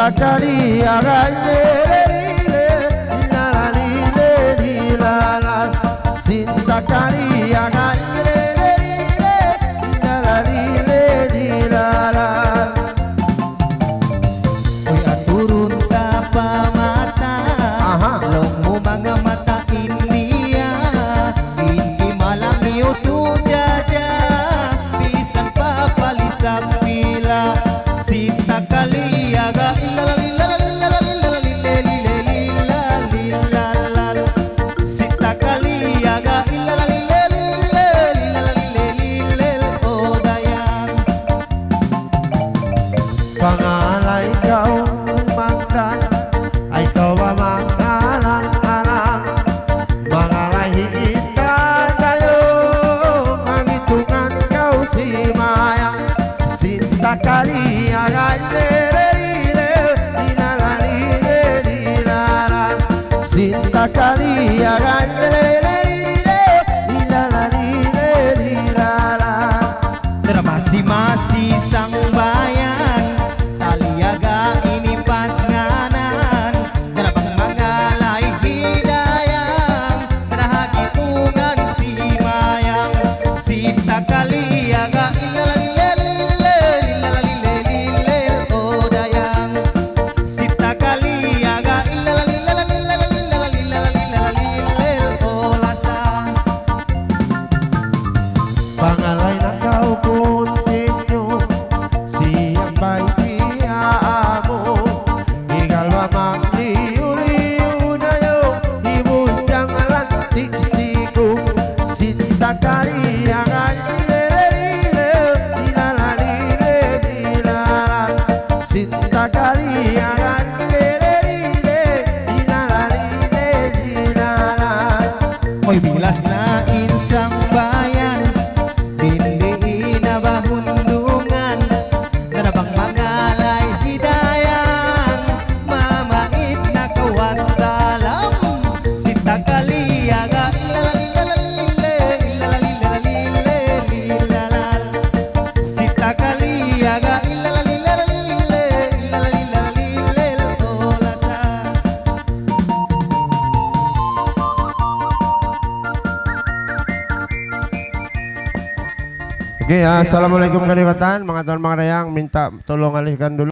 Sinta kaliaga Sinta kaliaga Uy aturun ka pamata Long mo mga mata India Hindi malang iyuto jaja Bisan papalisak pila Sinta kaliaga Sinta kaliaga Pangalay ikaw mangkan ay tawa mangalang-alang Mangalay kita tayo Mangitungan kau si Maya Sinta kaliaga Sinta kaliaga Masih-masih sang bayan Taliaga ini panganan Kenapa mengalai hidayang Terhakitungan si mayang Sinta kaliaga oh dayang Sinta kaliaga oh lasang Pangalay na kau continue Siyang bayi amo Igalwa magliu-liu na yo Ibunjang lantik siku Sinta kaliaga Sinta kaliaga Oy bilas na insang bayan Dili na bahundungan Karabang mangalay hidayang Mamait na kawasalam Sinta kaliaga Sinta kaliaga oh lasang Oke, assalamualaikum kalimatan, mga tuan mga rayang, minta tolong alihkan dulu.